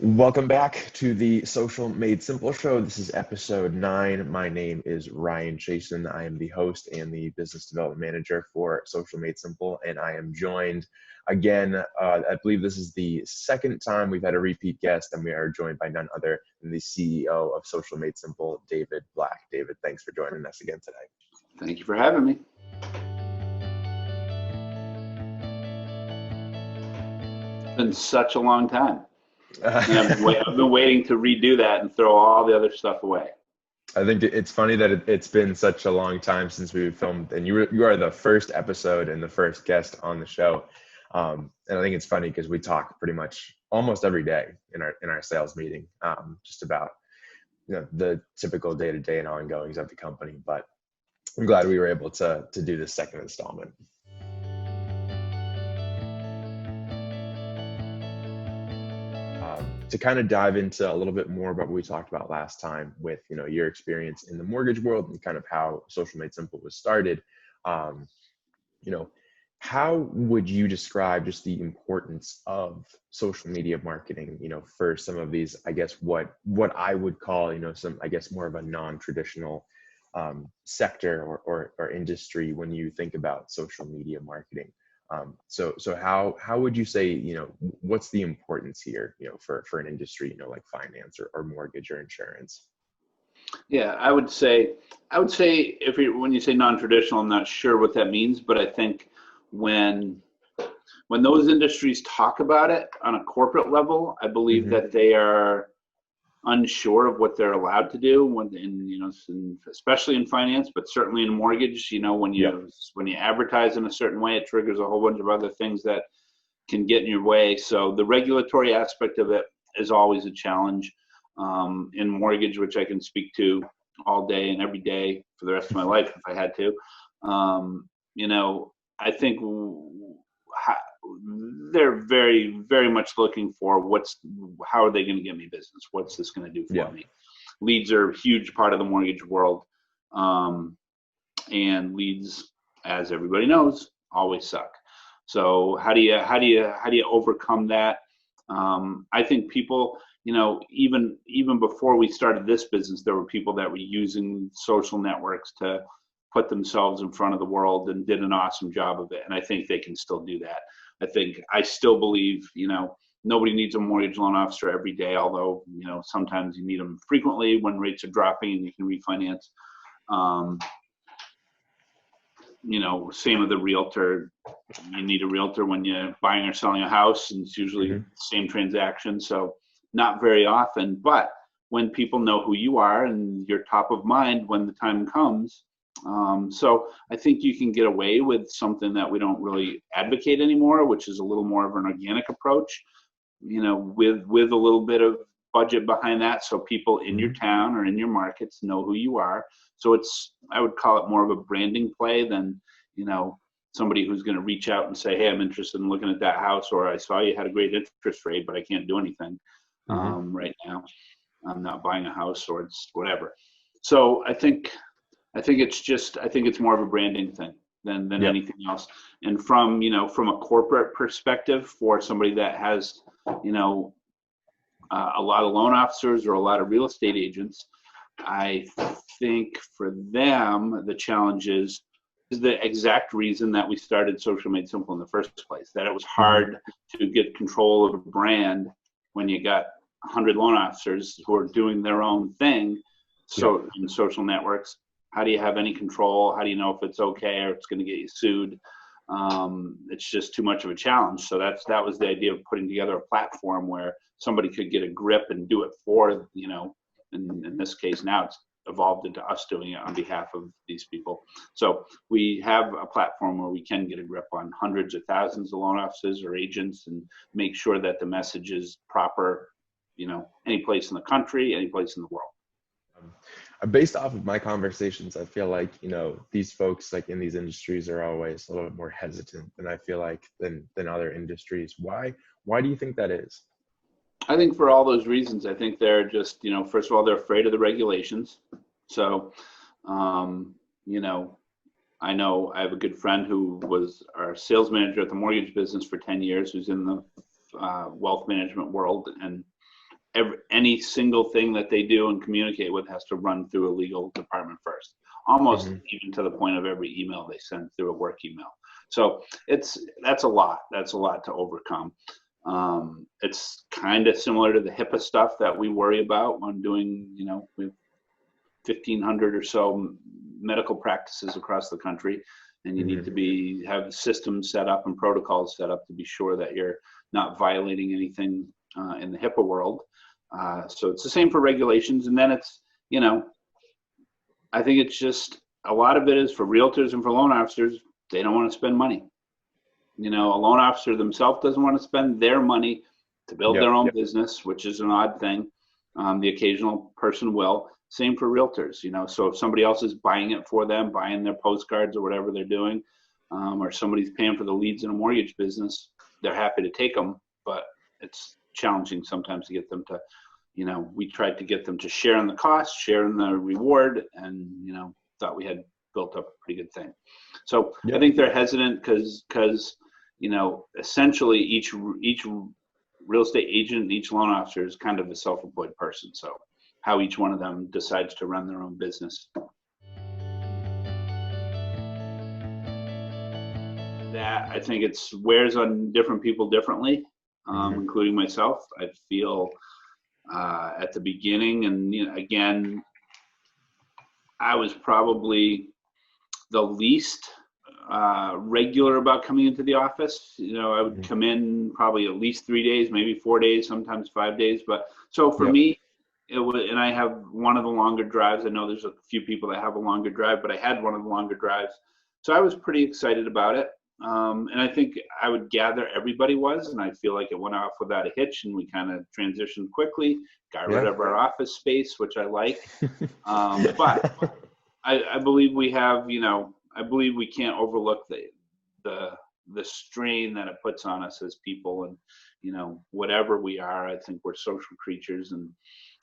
Welcome back to the Social Made Simple show. This is episode 9. My name is Ryan Chiasson. I am the host and the business development manager for Social Made Simple, and I am joined again. I believe this is the second time we've had a repeat guest, and we are joined by none other than the CEO of Social Made Simple, David Black. David, thanks for joining us again today. Thank you for having me. It's been such a long time. And I've been waiting to redo that and throw all the other stuff away. I think it's funny that it's been such a long time since we filmed, and you are the first episode and the first guest on the show. And I think it's funny because we talk pretty much almost every day in our sales meeting, just about the typical day-to-day and ongoings of the company. But I'm glad we were able to do this second installment. To kind of dive into a little bit more about what we talked about last time with your experience in the mortgage world and kind of how Social Made Simple was started, how would you describe just the importance of social media marketing, for some of these, I guess, what I would call, some, I guess, more of a non-traditional sector or industry when you think about social media marketing? So how would you say, what's the importance here, for an industry, like finance or mortgage or insurance? Yeah, I would say when you say non-traditional, I'm not sure what that means, but I think when those industries talk about it on a corporate level, I believe that they are unsure of what they're allowed to do especially in finance, but certainly in mortgage. When you advertise in a certain way, it triggers a whole bunch of other things that can get in your way. So the regulatory aspect of it is always a challenge in mortgage, which I can speak to all day and every day for the rest of my life if I had to. I think they're very, very much looking for how are they going to get me business? What's this going to do for me? Leads are a huge part of the mortgage world. And leads, as everybody knows, always suck. So how do you overcome that? I think people, even before we started this business, there were people that were using social networks to put themselves in front of the world and did an awesome job of it. And I think they can still do that. I still believe, nobody needs a mortgage loan officer every day, although, sometimes you need them frequently when rates are dropping and you can refinance. Same with the realtor. You need a realtor when you're buying or selling a house, and it's usually the same transaction. So not very often, but when people know who you are and you're top of mind when the time comes. So I think you can get away with something that we don't really advocate anymore, which is a little more of an organic approach, with a little bit of budget behind that. So people in your town or in your markets know who you are. So I would call it more of a branding play than, somebody who's going to reach out and say, hey, I'm interested in looking at that house, or I saw you had a great interest rate, but I can't do anything right now. I'm not buying a house, or it's whatever. So I think it's more of a branding thing than anything else. And from a corporate perspective, for somebody that has, a lot of loan officers or a lot of real estate agents, I think for them, the challenge is the exact reason that we started Social Made Simple in the first place, that it was hard to get control of a brand when you got 100 loan officers who are doing their own thing. So in social networks, how do you have any control? How do you know if it's okay or it's going to get you sued? It's just too much of a challenge. So that was the idea of putting together a platform where somebody could get a grip and do it for, in this case, now it's evolved into us doing it on behalf of these people. So we have a platform where we can get a grip on hundreds of thousands of loan officers or agents and make sure that the message is proper, any place in the country, any place in the world. Based off of my conversations, I feel like, these folks like in these industries are always a little bit more hesitant than I feel like than other industries. Why do you think that is? I think for all those reasons. I think they're just, first of all, they're afraid of the regulations. So, I know I have a good friend who was our sales manager at the mortgage business for 10 years, who's in the wealth management world. And any single thing that they do and communicate with has to run through a legal department first, almost even to the point of every email they send through a work email. So that's a lot to overcome. It's kind of similar to the HIPAA stuff that we worry about when doing, we have 1,500 or so medical practices across the country, and you need to have systems set up and protocols set up to be sure that you're not violating anything in the HIPAA world. So it's the same for regulations. And then it's, I think it's just a lot of it is for realtors and for loan officers. They don't want to spend money. A loan officer themselves doesn't want to spend their money to build their own business, which is an odd thing. The occasional person will. Same for realtors, so if somebody else is buying it for them, buying their postcards or whatever they're doing, or somebody's paying for the leads in a mortgage business, they're happy to take them, but it's challenging sometimes to get them to, we tried to get them to share in the cost, share in the reward, and, thought we had built up a pretty good thing. So I think they're hesitant because, essentially each real estate agent and each loan officer is kind of a self-employed person. So how each one of them decides to run their own business. That I think it's wears on different people differently, including myself. I feel at the beginning, and again, I was probably the least regular about coming into the office. I would come in probably at least 3 days, maybe 4 days, sometimes 5 days. But so for me, it was, and I have one of the longer drives. I know there's a few people that have a longer drive, but I had one of the longer drives. So I was pretty excited about it. And I think I would gather everybody was, and I feel like it went off without a hitch, and we kind of transitioned quickly, got rid of our office space, which I like. But I believe we have, I believe we can't overlook the strain that it puts on us as people, and whatever we are, I think we're social creatures, and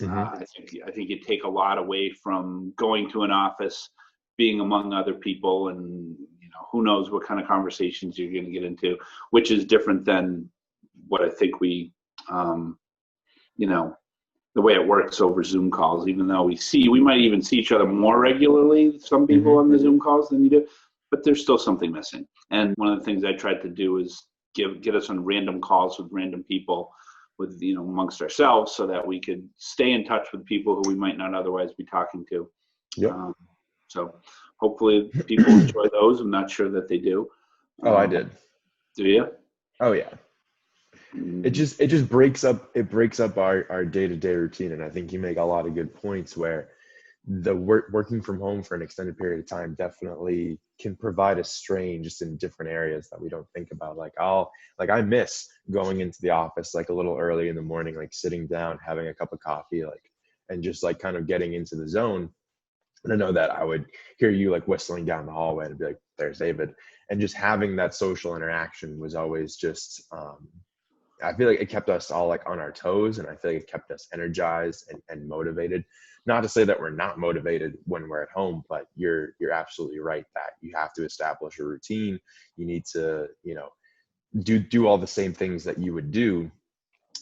I think you take a lot away from going to an office, being among other people, and who knows what kind of conversations you're going to get into, which is different than what I think we, the way it works over Zoom calls. Even though we might even see each other more regularly, some people on the Zoom calls than you do, but there's still something missing. And one of the things I tried to do is get us on random calls with random people, with amongst ourselves, so that we could stay in touch with people who we might not otherwise be talking to. So hopefully people enjoy those. I'm not sure that they do. I did. Do you? Oh yeah. It just breaks up our day-to-day routine. And I think you make a lot of good points where the working from home for an extended period of time definitely can provide a strain just in different areas that we don't think about. I miss going into the office like a little early in the morning, like sitting down, having a cup of coffee, and just like kind of getting into the zone. And I know that I would hear you like whistling down the hallway and be like, there's David. And just having that social interaction was always just, I feel like it kept us all like on our toes, and I feel like it kept us energized and motivated. Not to say that we're not motivated when we're at home, but you're absolutely right that you have to establish a routine. You need to, do all the same things that you would do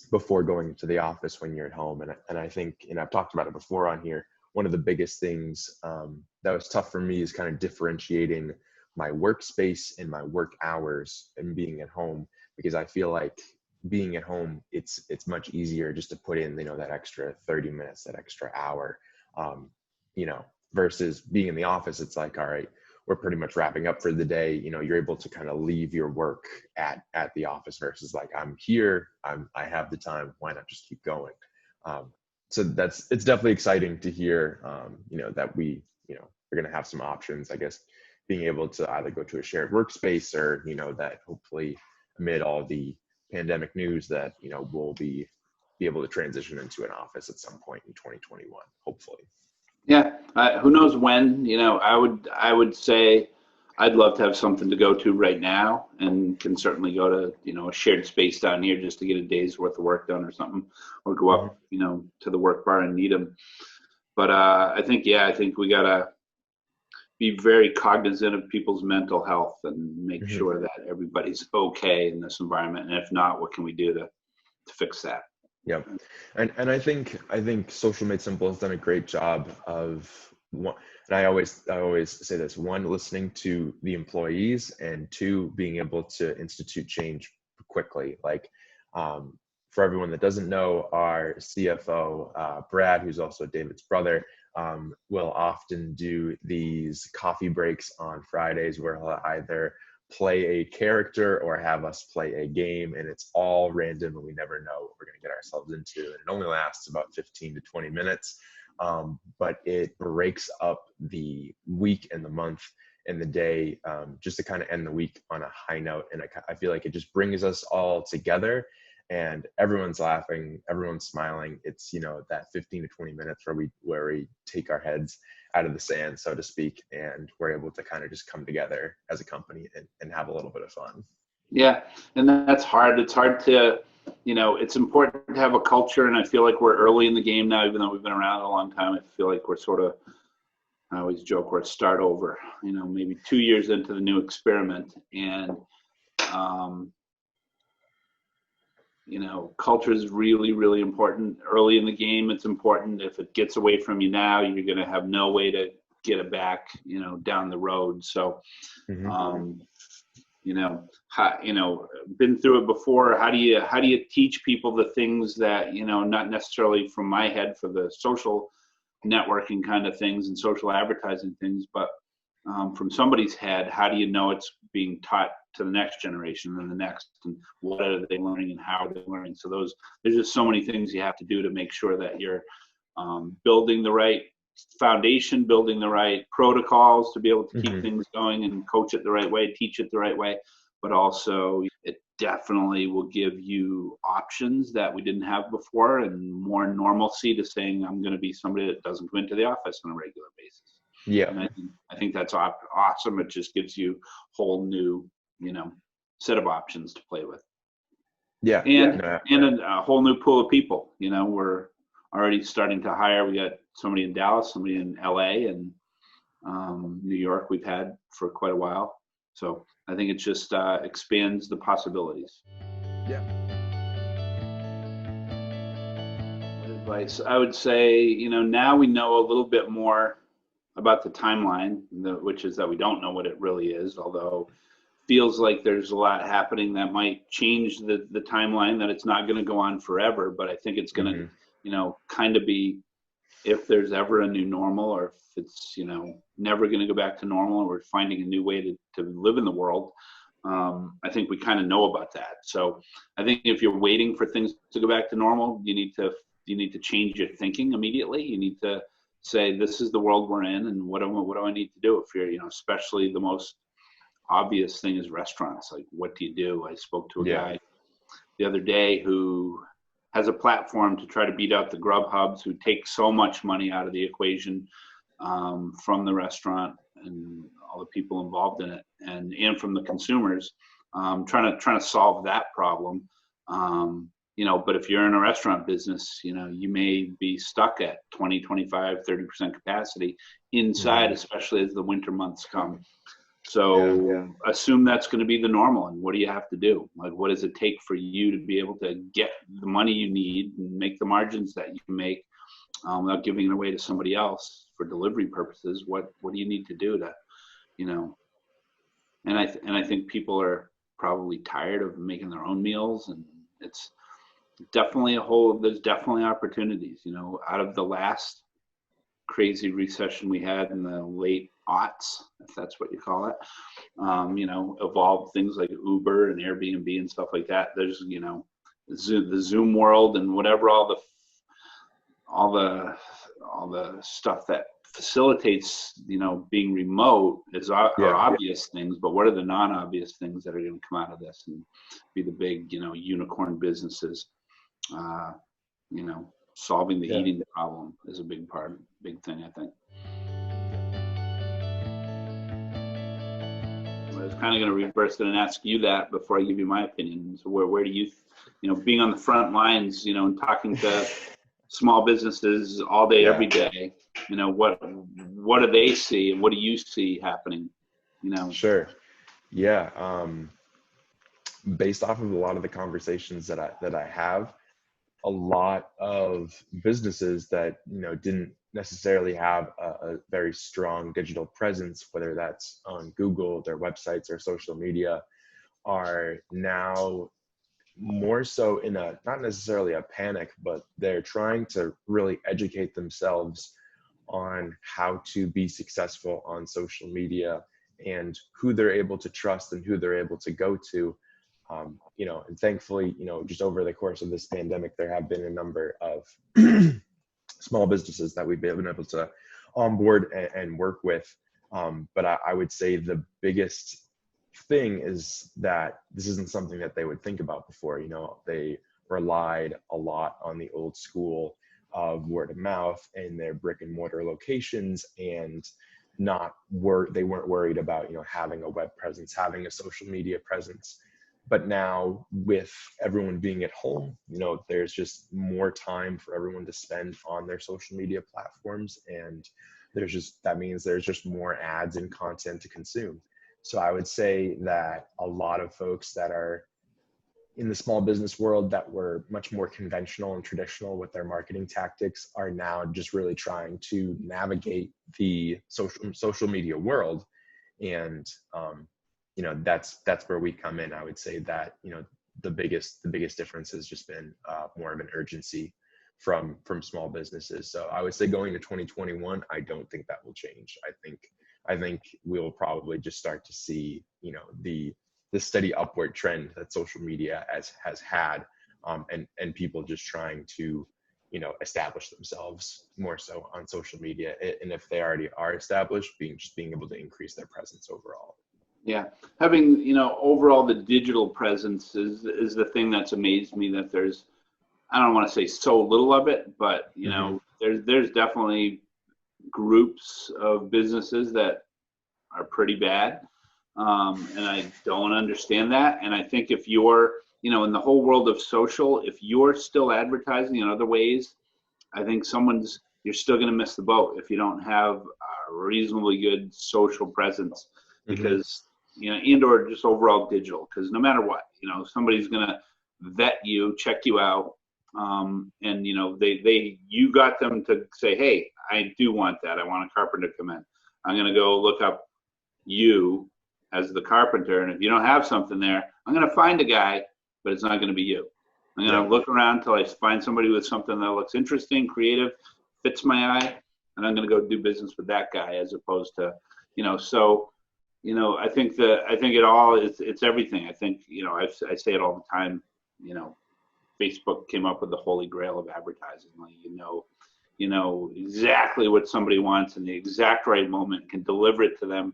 before going to the office when you're at home. And I think, I've talked about it before on here, one of the biggest things that was tough for me is kind of differentiating my workspace and my work hours and being at home, because I feel like being at home, it's much easier just to put in, that extra 30 minutes, that extra hour, versus being in the office. It's like, all right, we're pretty much wrapping up for the day. You're able to kind of leave your work at the office versus like, I'm here, I have the time, why not just keep going? So it's definitely exciting to hear, that we're going to have some options, I guess, being able to either go to a shared workspace or, that hopefully amid all the pandemic news that, we'll be able to transition into an office at some point in 2021, hopefully. Yeah. Who knows when, I would say I'd love to have something to go to right now, and can certainly go to, a shared space down here just to get a day's worth of work done or something, or go up, to the work bar and meet them. But I think we got to be very cognizant of people's mental health and make sure that everybody's okay in this environment. And if not, what can we do to fix that? Yep. And I think Social Made Simple has done a great job of one, and I always say this: one, listening to the employees, and two, being able to institute change quickly. Like, for everyone that doesn't know, our CFO, Brad, who's also David's brother, will often do these coffee breaks on Fridays where he'll either play a character or have us play a game, and it's all random and we never know what we're going to get ourselves into, and it only lasts about 15 to 20 minutes, but it breaks up the week and the month and the day, just to kind of end the week on a high note. And I feel like it just brings us all together, and everyone's laughing, everyone's smiling. It's, that 15 to 20 minutes where we take our heads out of the sand, so to speak, and we're able to kind of just come together as a company and have a little bit of fun. Yeah, and that's hard. It's hard to, it's important to have a culture, and I feel like we're early in the game now, even though we've been around a long time. I feel like we're sort of, I always joke, we're at start over, maybe 2 years into the new experiment. And, culture is really, really important. Early in the game, it's important. If it gets away from you now, you're going to have no way to get it back, down the road. So, Mm-hmm. Been through it before. How do you teach people the things that, not necessarily from my head for the social networking kind of things and social advertising things, but from somebody's head, how do you know it's being taught to the next generation and the next, and what are they learning and how are they learning? So there's just so many things you have to do to make sure that you're building the right foundation, building the right protocols to be able to keep things going and coach it the right way, teach it the right way. But also it definitely will give you options that we didn't have before, and more normalcy to saying, I'm going to be somebody that doesn't go into the office on a regular basis. Yeah. And I think that's awesome. It just gives you a whole new, set of options to play with. Yeah. And No. a whole new pool of people. We're already starting to hire. We got somebody in Dallas, somebody in LA, and New York we've had for quite a while. So I think it just expands the possibilities. Yeah. Advice, I would say, now we know a little bit more about the timeline, which is that we don't know what it really is, although feels like there's a lot happening that might change the timeline, that it's not going to go on forever. But I think it's going to, kind of be, if there's ever a new normal, or if it's, never going to go back to normal, or we're finding a new way to live in the world. I think we kind of know about that. So I think if you're waiting for things to go back to normal, you need to change your thinking immediately. You need to say, this is the world we're in, and what do I need to do? If you're, especially the most obvious thing is restaurants. Like, what do you do? I spoke to a guy the other day who has a platform to try to beat out the Grubhubs, who take so much money out of the equation from the restaurant and all the people involved in it, and from the consumers, trying to solve that problem. But if you're in a restaurant business, you may be stuck at 20, 25, 30% capacity inside, especially as the winter months come. So assume that's going to be the normal. And what do you have to do? Like, what does it take for you to be able to get the money you need and make the margins that you can make without giving it away to somebody else for delivery purposes? What do you need to do to, and I think people are probably tired of making their own meals, and it's definitely there's definitely opportunities, out of the last crazy recession we had in the late aughts, if that's what you call it, evolved things like Uber and Airbnb and stuff like that. There's, the Zoom world and whatever, all the stuff that facilitates, being remote are obvious things, but what are the non-obvious things that are going to come out of this and be the big, unicorn businesses? Solving the eating problem is a big thing, I think. I was kind of going to reverse it and ask you that before I give you my opinion. So where do you, being on the front lines, and talking to small businesses all day, every day, what do they see and what do you see happening? Sure. Yeah. Based off of a lot of the conversations that I have, a lot of businesses that, you know, didn't necessarily have a very strong digital presence, whether that's on Google, their websites, or social media, are now more so in a, not necessarily a panic, but they're trying to really educate themselves on how to be successful on social media and who they're able to trust and who they're able to go to. You know, and thankfully, you know, just over the course of this pandemic, there have been a number of small businesses that we've been able to onboard and work with. But I would say the biggest thing is that this isn't something that they would think about before. You know, they relied a lot on the old school of word of mouth in their brick and mortar locations, and they weren't worried about, you know, having a web presence, having a social media presence. But now, with everyone being at home, you know, there's just more time for everyone to spend on their social media platforms, and that means there's just more ads and content to consume. So I would say that a lot of folks that are in the small business world that were much more conventional and traditional with their marketing tactics are now just really trying to navigate the social media world. And you know, that's where we come in. I would say that, you know, the biggest difference has just been more of an urgency from small businesses. So I would say going to 2021, I don't think that will change. I think we'll probably just start to see, you know, the steady upward trend that social media has had, and people just trying to, you know, establish themselves more so on social media. And if they already are established, being able to increase their presence overall. Yeah, having, you know, overall the digital presence is the thing that's amazed me, that there's, I don't want to say so little of it, but you know, there's definitely groups of businesses that are pretty bad, and I don't understand that. And I think if you're, you know, in the whole world of social, if you're still advertising in other ways, I think you're still going to miss the boat if you don't have a reasonably good social presence, because you know, and or just overall digital, because no matter what, you know, somebody's going to vet you, check you out, and you know, you got them to say, hey, I do want that. I want a carpenter to come in. I'm going to go look up you as the carpenter, and if you don't have something there, I'm going to find a guy, but it's not going to be you. I'm going to look around until I find somebody with something that looks interesting, creative, fits my eye, and I'm going to go do business with that guy, as opposed to, you know, so, you know, I think it's everything. I think, you know, I say it all the time, you know, Facebook came up with the holy grail of advertising. Like, you know exactly what somebody wants in the exact right moment, can deliver it to them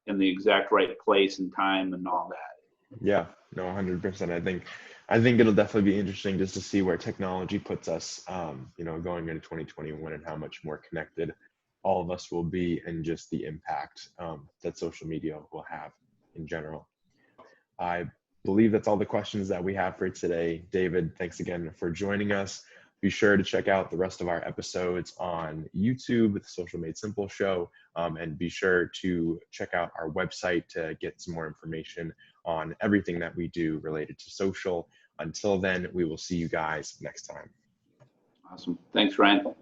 in the exact right place and time and all that. Yeah, no, 100%. I think it'll definitely be interesting just to see where technology puts us, you know, going into 2021, and how much more connected all of us will be, and just the impact that social media will have in general. I believe that's all the questions that we have for today. David, thanks again for joining us. Be sure to check out the rest of our episodes on YouTube with the Social Made Simple show, and be sure to check out our website to get some more information on everything that we do related to social. Until then, we will see you guys next time. Awesome. Thanks, Ryan.